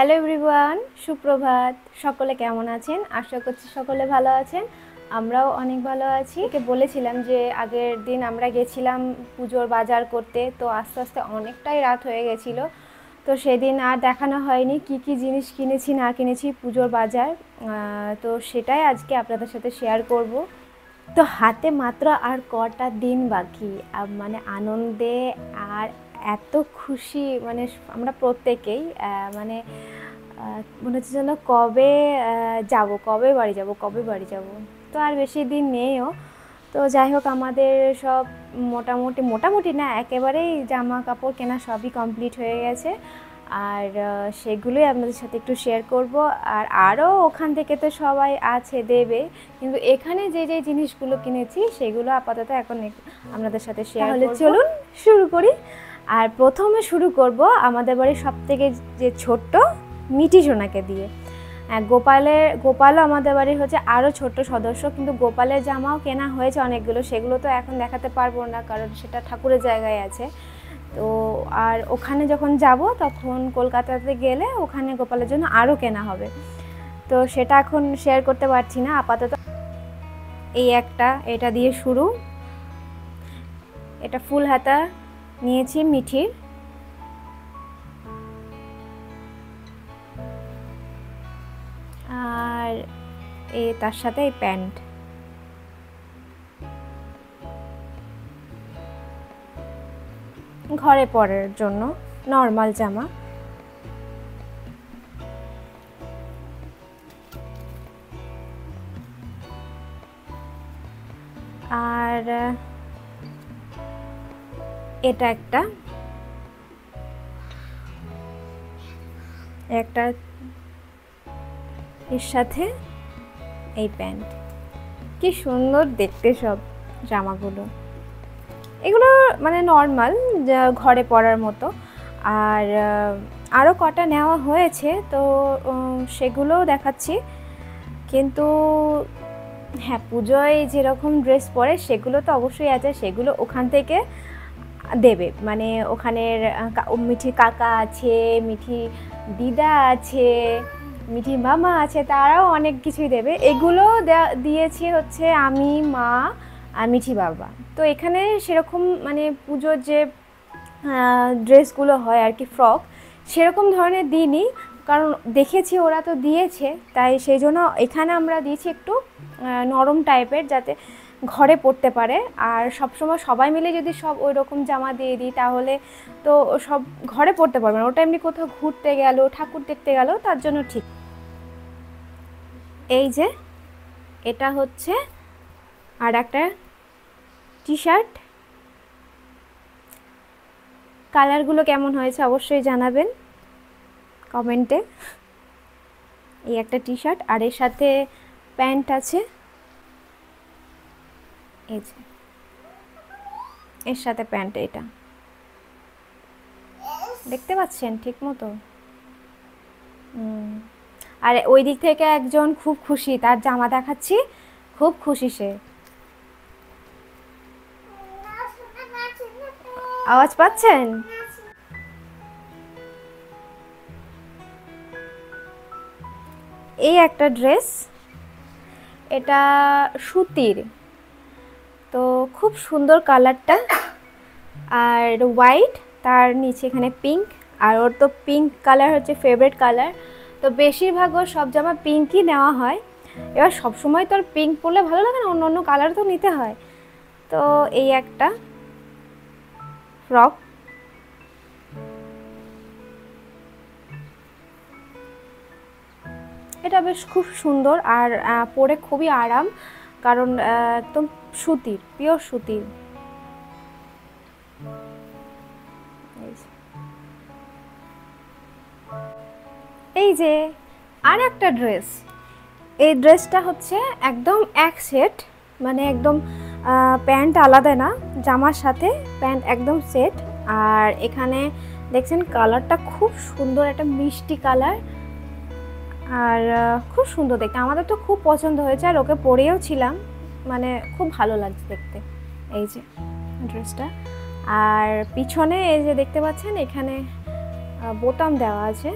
Hello everyone, সুপ্রভাত। সকলে কেমন আছেন? আশা করছি সকলে ভালো আছেন। আমরাও অনেক ভালো আছি। একে বলেছিলাম যে আগের দিন আমরা গেছিলাম পুজোর বাজার করতে, তো আস্তে আস্তে অনেকটাই রাত হয়ে গেছিলো। তো সেদিন আর দেখানো হয়নি কি কি জিনিস কিনেছি না কিনেছি পুজোর বাজার। তো সেটাই আজকে আপনাদের সাথে শেয়ার করব। তো হাতে মাত্র আর কটা দিন বাকি, মানে আনন্দে আর এত খুশি, মানে আমরা প্রত্যেকেই মানে মনে হচ্ছে যেন কবে যাব, কবে বাড়ি যাব, কবে বাড়ি যাব। তো আর বেশি দিন নেইও। তো যাই হোক, আমাদের সব মোটামুটি মোটামুটি না, একেবারেই জামা কাপড় কেনা সবই কমপ্লিট হয়ে গেছে। আর সেগুলোই আপনাদের সাথে একটু শেয়ার করব। আর আরও ওখান থেকে তো সবাই আছে দেবে, কিন্তু এখানে যে যে জিনিসগুলো কিনেছি সেগুলো আপাতত এখন আপনাদের সাথে শেয়ার করব। চলুন শুরু করি। আর প্রথমে শুরু করব আমাদের বাড়ির সবথেকে যে ছোট্ট মিঠি সোনাকে দিয়ে। গোপালও আমাদের বাড়ির হচ্ছে আরও ছোট্ট সদস্য, কিন্তু গোপালের জামাও কেনা হয়েছে অনেকগুলো, সেগুলো তো এখন দেখাতে পারবো না কারণ সেটা ঠাকুরের জায়গায় আছে। তো আর ওখানে যখন যাব তখন কলকাতাতে গেলে ওখানে গোপালের জন্য আরও কেনা হবে, তো সেটা এখন শেয়ার করতে পারছি না আপাতত। এই এটা দিয়ে শুরু। এটা ফুল হাতা নিয়েছি মিঠির। আর তার সাথে এই প্যান্ট। ঘরে পরার জন্য নর্মাল জামা। আর এটা একটা এর সাথে এই প্যান্ট। কি সুন্দর দেখতে সব জামাগুলো। এগুলো মানে নর্মাল ঘরে পরার মতো। আর আরও কটা নেওয়া হয়েছে, তো সেগুলোও দেখাচ্ছি। কিন্তু হ্যাঁ, পুজোয় যেরকম ড্রেস পরে সেগুলো তো অবশ্যই আছে, সেগুলো ওখান থেকে দেবে। মানে ওখানের মিঠি কাকা আছে, মিঠি দিদা আছে, মিঠি মামা আছে, তারাও অনেক কিছুই দেবে। এগুলো দিয়েছি হচ্ছে আমি, মা আর মিঠি বাবা। তো এখানে সেরকম মানে পুজোর যে ড্রেসগুলো হয় আর কি, ফ্রক, সেরকম ধরনের দিইনি, কারণ দেখেছি ওরা তো দিয়েছে, তাই সেই জন্য এখানে আমরা দিয়েছি একটু নরম টাইপের, যাতে ঘরে পরতে পারে। আর সবসময় সবাই মিলে যদি সব ওই রকম জামা দিয়ে দিই তাহলে তো সব ঘরে পরতে পারবে না, ওটা এমনি কোথাও ঘুরতে গেল, ঠাকুর দেখতে গেল, তার জন্য ঠিক। এই যে এটা হচ্ছে আর একটা টি শার্ট। কালারগুলো কেমন হয়েছে অবশ্যই জানাবেন কমেন্টে। এই একটা টি শার্ট, আর এর সাথে প্যান্ট আছে। এই যে এর সাথে প্যান্ট, এটা দেখতে পাচ্ছেন ঠিক মতো। আর ওই দিক থেকে একজন খুব খুশি, তার জামা দেখাচ্ছি, খুব খুশি সে। আওয়াজ পাচ্ছেন? এই একটা ড্রেস, এটা সুতির, তো খুব সুন্দর কালারটা। আর হোয়াইট, তার নিচে এখানে পিঙ্ক, আর ওর তো পিঙ্ক কালার হচ্ছে ফেভারিট কালার, তো বেশিরভাগ ওর সব জামা পিঙ্কই নেওয়া হয়। এবার সবসময় তো আর পিঙ্ক পরলে ভালো লাগে না, অন্য অন্য কালার তো নিতে হয়। তো এই একটা ফ্রক, এটা বেশ খুব সুন্দর আর পরে খুবই আরাম, কারণ একদম সুতির, পিওর সুতির। এই যে আর একটা ড্রেস, এই ড্রেসটা হচ্ছে একদম এক সেট, মানে একদম প্যান্ট আলাদা না, জামার সাথে প্যান্ট একদম সেট। আর এখানে দেখছেন কালারটা খুব সুন্দর, একটা মিষ্টি কালার, আর খুব সুন্দর দেখতে। আমাদের তো খুব পছন্দ হয়েছে, আর ওকে পরেও ছিলাম, মানে খুব ভালো লাগছে দেখতে এই যে ড্রেসটা। আর পিছনে এই যে দেখতে পাচ্ছেন এখানে বোতাম দেওয়া আছে,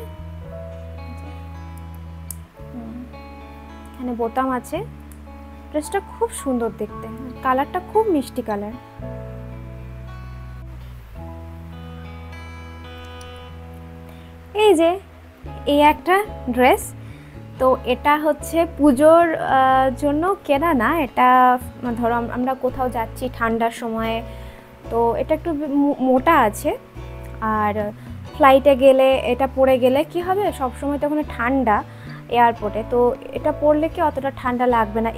এখানে বোতাম আছে। ড্রেসটা খুব সুন্দর দেখতে, কালারটা খুব মিষ্টি কালার। এই যে এই একটা ড্রেস, তো এটা হচ্ছে পুজোর জন্য কেনা না, এটা ধরো আমরা কোথাও যাচ্ছি ঠান্ডার সময়ে, তো এটা একটু মোটা আছে। আর ফ্লাইটে গেলে এটা পরে গেলে কি হবে, সবসময় তো ওখানে ঠান্ডা এয়ারপোর্টে, তো এটা পরলে কি অতটা ঠান্ডা লাগবে না,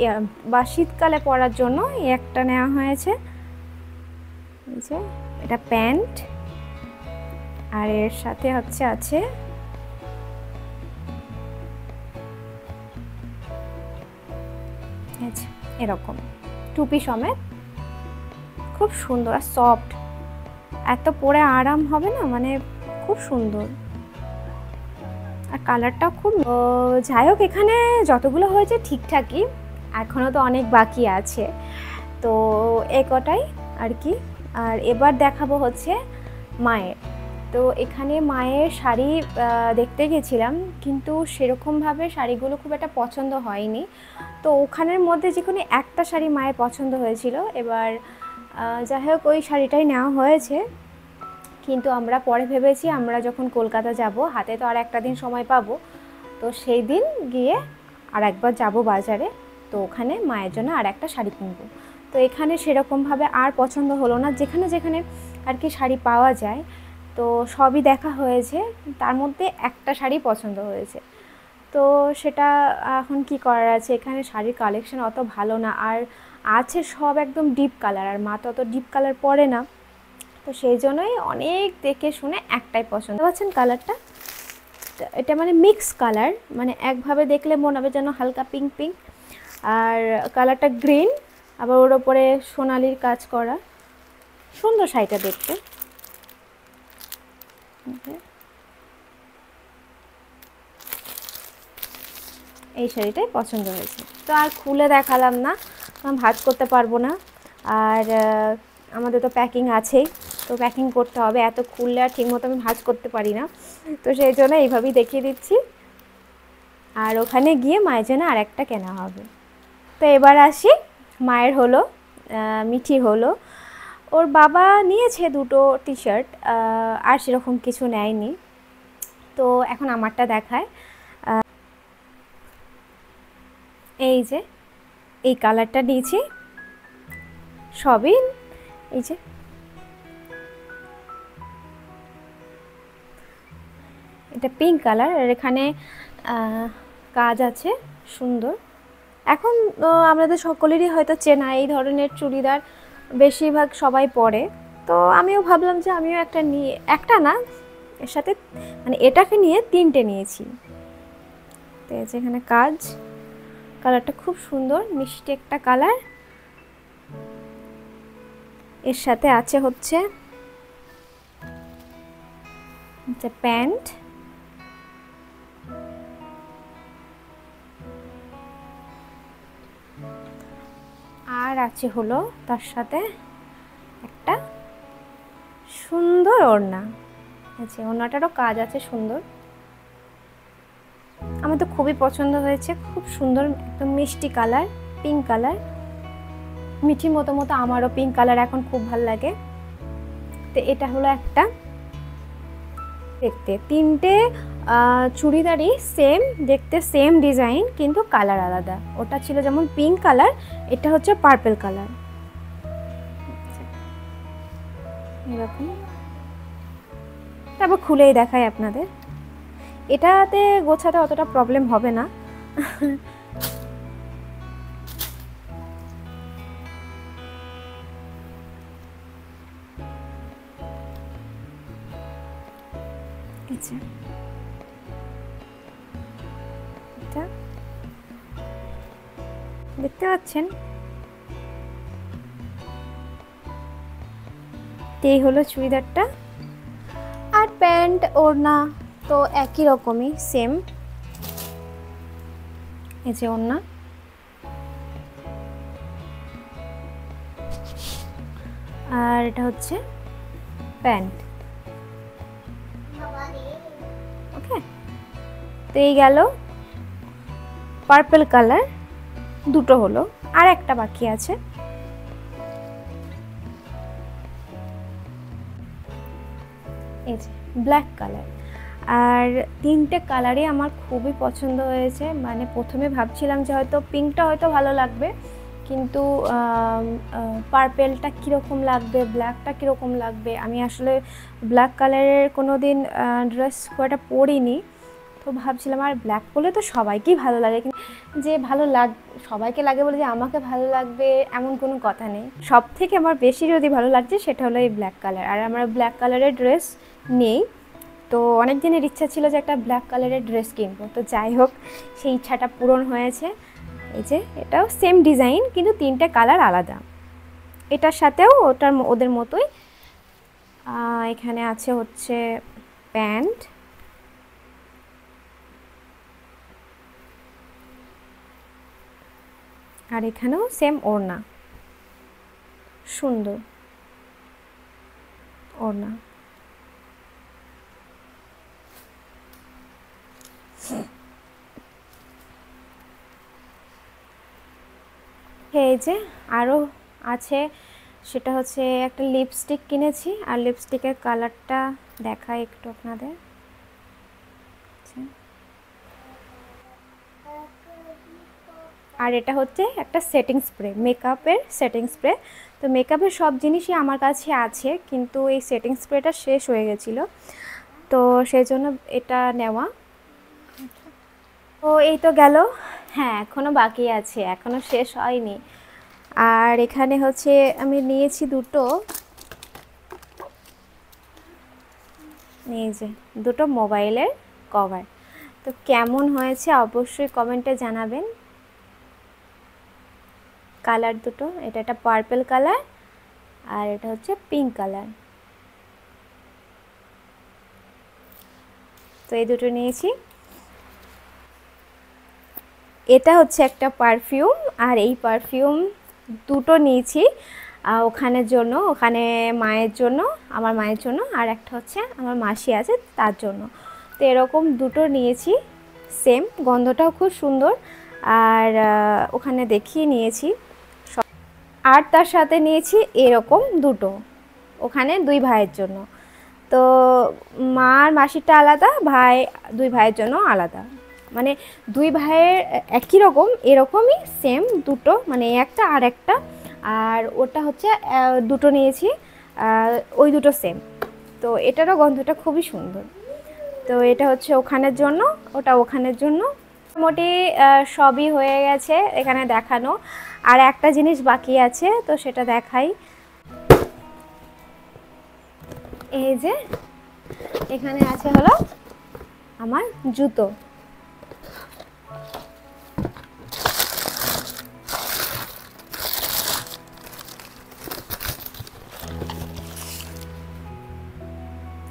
বা শীতকালে পরার জন্য এই একটা নেওয়া হয়েছে। এই যে এটা প্যান্ট, আর এর সাথে হচ্ছে আছে এরকম টুপি সমেত, খুব সুন্দর আর সফট, এত পরে আরাম হবে না, মানে খুব সুন্দর। আর কালারটা খুব, যাই হোক এখানে যতগুলো হয়েছে ঠিকঠাকই, এখনও তো অনেক বাকি আছে, তো এ কটাই আর কি। আর এবার দেখাবো হচ্ছে মায়ের। তো এখানে মায়ের শাড়ি দেখতে গেছিলাম, কিন্তু সেরকমভাবে শাড়িগুলো খুব একটা পছন্দ হয়নি, তো ওখানের মধ্যে যে কোনো একটা শাড়ি মায়ের পছন্দ হয়েছিল। এবার যাই হোক ওই শাড়িটাই নেওয়া হয়েছে, কিন্তু আমরা পরে ভেবেছি আমরা যখন কলকাতা যাব, হাতে তো আর একটা দিন সময় পাবো, তো সেই দিন গিয়ে আর একবার যাব বাজারে, তো ওখানে মায়ের জন্য আর একটা শাড়ি কিনবো। তো এখানে সেরকমভাবে আর পছন্দ হলো না, যেখানে যেখানে আর কি শাড়ি পাওয়া যায় তো সবই দেখা হয়েছে, তার মধ্যে একটা শাড়ি পছন্দ হয়েছে। তো সেটা এখন কি করার আছে, এখানে শাড়ির কালেকশন অত ভালো না, আর আছে সব একদম ডিপ কালার, আর মা তো অত ডিপ কালার পরে না, তো সেই জন্যই অনেক দেখে শুনে একটাই পছন্দ। পাচ্ছেন কালারটা, এটা মানে মিক্স কালার, মানে একভাবে দেখলে মনে হবে যেন হালকা পিঙ্ক পিঙ্ক, আর কালারটা গ্রিন, আবার ওর ওপরে সোনালির কাজ করা, সুন্দর শাড়িটা দেখতে। এই শাড়িটাই পছন্দ হয়েছে, তো আর খুলে দেখালাম না, ভাঁজ করতে পারবো না, আর আমাদের তো প্যাকিং আছেই, তো প্যাকিং করতে হবে, এত খুললে আর ঠিকমতো আমি ভাঁজ করতে পারি না, তো সেই জন্য এইভাবেই দেখিয়ে দিচ্ছি। আর ওখানে গিয়ে মায়ের জন্য আর একটা কেনা হবে। তো এবার আসি মায়ের হলো, মিঠির হলো, ওর বাবা নিয়েছে দুটো টি শার্ট, আর সেরকম কিছু নেয়নি, তো এখন আমারটা দেখায়। এই যে এই কালারটা নিয়েছি, সবই এই যে এটা পিঙ্ক কালার, আর এখানে কাজ আছে সুন্দর। এখন আমাদের সকলেরই হয়তো চেনা এই ধরনের চুড়িদার বেশিরভাগ সবাই পরে, তো আমিও ভাবলাম যে আমিও একটা নিয়ে, একটা না এর সাথে মানে এটাকে নিয়ে তিনটে নিয়েছি। তো এই যে এখানে কাজ, কালারটা খুব সুন্দর মিষ্টি একটা কালার, এর সাথে আছে হচ্ছে প্যান্ট, আর আছে হলো তার সাথে একটা সুন্দর ওড়না আছে, ওড়নাটারও কাজ আছে সুন্দর, আমার তো খুবই পছন্দ হয়েছে, খুব সুন্দর একদম মিষ্টি কালার, পিঙ্ক কালার, মিঠির মতো মতো আমারও পিঙ্ক কালার এখন খুব ভালো লাগে। তো এটা হলো একটা, দেখতে তিনটে চুড়িদারই সেম দেখতে, সেম ডিজাইন, কিন্তু কালার আলাদা, ওটা ছিল যেমন পিঙ্ক কালার, এটা হচ্ছে পার্পল কালার, এরকম। তারপর খুলেই দেখাই আপনাদের, এটাতে গোছাতে অতটা প্রবলেম হবে না। আচ্ছা, এটা দেখতে পাচ্ছেন, এই হলো চুড়িদারটা, আর প্যান্ট ওড়না তো একই রকমই সেম, এই যে ওড়না, আর এটা হচ্ছে প্যান্ট। ওকে, তো এই গেল পার্পল কালার দুটো হলো, আর একটা বাকি আছে। এই যে ব্ল্যাক কালার। আর তিনটে কালারই আমার খুবই পছন্দ হয়েছে। মানে প্রথমে ভাবছিলাম যে হয়তো পিঙ্কটা হয়তো ভালো লাগবে, কিন্তু পার্পেলটা কীরকম লাগবে, ব্ল্যাকটা কীরকম লাগবে। আমি আসলে ব্ল্যাক কালারের কোনো দিন ড্রেস খুব একটা পরিনি, তো ভাবছিলাম আর ব্ল্যাক পরলে তো সবাইকেই ভালো লাগে, কিন্তু যে সবাইকে লাগে বলে যে আমাকে ভালো লাগবে এমন কোনো কথা নেই। সব থেকে আমার বেশি যদি ভালো লাগছে সেটা হলো এই ব্ল্যাক কালার। আর আমার ব্ল্যাক কালারের ড্রেস নেই, তো অনেক দিনের ইচ্ছা ছিল যে একটা ব্ল্যাক কালারের ড্রেস কিনবো। তো যাই হোক, সেই ইচ্ছাটা পূরণ হয়েছে। এই যে এটাও সেম ডিজাইন, কিন্তু তিনটে কালার আলাদা। এটার সাথেও ওদের মতোই এখানে আছে হচ্ছে প্যান্ট, আর এখানেও সেম ওড়না, সুন্দর ওড়না। এই যে আরও আছে, সেটা হচ্ছে একটা লিপস্টিক কিনেছি। আর লিপস্টিকের কালারটা দেখাই একটু আপনাদের। আর এটা হচ্ছে একটা সেটিং স্প্রে, মেকআপের সেটিং স্প্রে। তো মেকআপের সব জিনিসই আমার কাছে আছে, কিন্তু এই সেটিং স্প্রেটা শেষ হয়ে গেছিলো, তো সেই জন্য এটা নেওয়া। তো এই তো গেল। হ্যাঁ, এখনও বাকি আছে, এখনও শেষ হয়নি। আর এখানে হচ্ছে আমি নিয়েছি দুটো, এই যে দুটো মোবাইলের কভার। তো কেমন হয়েছে অবশ্যই কমেন্টে জানাবেন। কালার দুটো, এটা একটা পার্পল কালার আর এটা হচ্ছে পিঙ্ক কালার। তো এই দুটো নিয়েছি। এটা হচ্ছে একটা পারফিউম, আর এই পারফিউম দুটো নিয়েছি ওখানের জন্য, ওখানে মায়ের জন্য, আমার মায়ের জন্য, আর একটা হচ্ছে আমার মাসি আছে তার জন্য। তো এরকম দুটো নিয়েছি, সেম, গন্ধটাও খুব সুন্দর। আর ওখানে দেখিয়ে নিয়েছি। আর তার সাথে নিয়েছি এরকম দুটো, ওখানে দুই ভাইয়ের জন্য। তো মা আর মাসিরটা আলাদা, দুই ভাইয়ের জন্য আলাদা। মানে দুই ভাইয়ের একই রকম, এরকমই সেম দুটো, মানে একটা আর একটা। আর ওটা হচ্ছে দুটো নিয়েছি, ওই দুটো সেম। তো এটারও গন্ধটা খুবই সুন্দর। তো এটা হচ্ছে ওখানের জন্য, ওটা ওখানের জন্য। মোটামুটি সবই হয়ে গেছে এখানে দেখানো। আর একটা জিনিস বাকি আছে, তো সেটা দেখাই। এই যে এখানে আছে হলো আমার জুতো।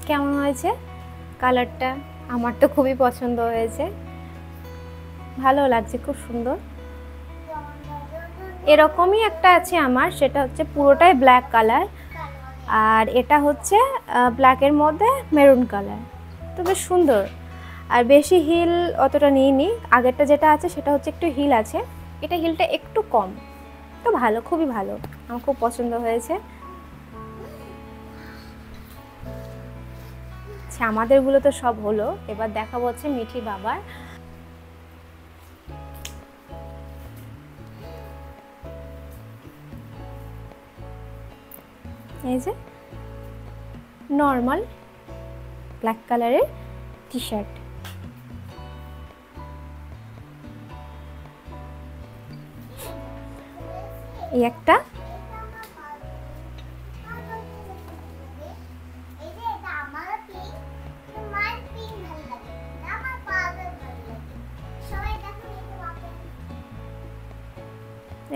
কেমন হয়েছে কালারটা? আমার তো খুবই পছন্দ হয়েছে, ভালো লাগছে, খুব সুন্দর। এরকমই একটা আছে আমার, সেটা হচ্ছে পুরোটাই ব্ল্যাক কালার, আর এটা হচ্ছে ব্ল্যাকের মধ্যে মেরুন কালার। তো বেশ সুন্দর। আর বেশি হিল অতটা নিইনি, আগেরটা যেটা আছে সেটা হচ্ছে একটু হিল আছে, এটা হিলটা একটু কম। তো ভালো, খুবই ভালো, আমার খুব পছন্দ হয়েছে। আচ্ছা, আমাদেরগুলো তো সব হলো, এবার দেখাবো হচ্ছে মিঠি বাবার। এই যে নর্মাল ব্ল্যাক কালারের টি শার্ট, এই একটা।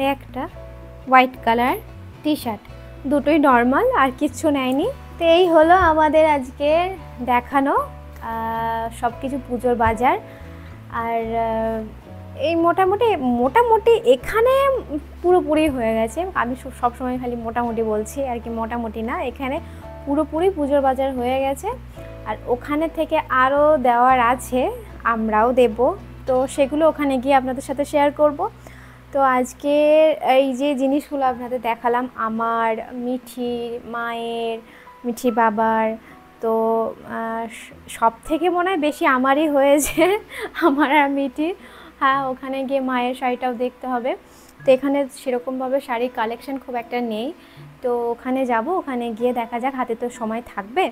এই একটা হোয়াইট কালার টি শার্ট, দুটোই নর্মাল, আর কিচ্ছু নেয়নি। তো এই হলো আমাদের আজকে দেখানো সব কিছু পুজোর বাজার। আর এই মোটামুটি এখানে পুরোপুরি হয়ে গেছে। আমি সবসময় খালি মোটামুটি বলছি আর কি, মোটামুটি না, এখানে পুরোপুরি পুজোর বাজার হয়ে গেছে। আর ওখানে থেকে আরও দেওয়ার আছে, আমরাও দেব। তো সেগুলো ওখানে গিয়ে আপনাদের সাথে শেয়ার করব। তো আজকে এই যে জিনিসগুলো আপনাদের দেখালাম, আমার, মিঠির মায়ের, মিঠি বাবার, তো সব থেকে মনে হয় বেশি আমারই হয়েছে, আমার আর মিঠির। হ্যাঁ, ওখানে গিয়ে মায়ের শাড়িটাও দেখতে হবে। তো এখানে সেরকমভাবে শাড়ির কালেকশন খুব একটা নেই, তো ওখানে যাব, ওখানে গিয়ে দেখা যাক, হাতে তো সময় থাকবে।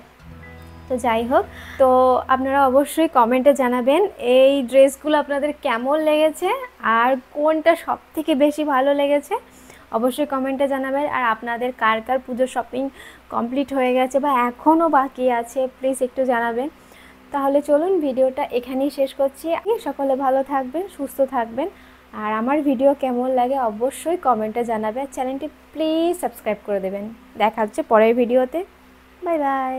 তো যাই হোক, তো আপনারা অবশ্যই কমেন্টে জানাবেন এই ড্রেসগুলো আপনাদের কেমন লেগেছে আর কোনটা সব থেকে বেশি ভালো লেগেছে, অবশ্যই কমেন্টে জানাবেন। আর আপনাদের কার কার পুজোর শপিং কমপ্লিট হয়ে গেছে বা এখনও বাকি আছে প্লিজ একটু জানাবেন। তাহলে চলুন ভিডিওটা এখানেই শেষ করছি। সকলে ভালো থাকবেন, সুস্থ থাকবেন, আর আমার ভিডিও কেমন লাগে অবশ্যই কমেন্টে জানাবেন। চ্যানেলটি প্লিজ সাবস্ক্রাইব করে দেবেন। দেখা হচ্ছে পরের ভিডিওতে। Bye bye.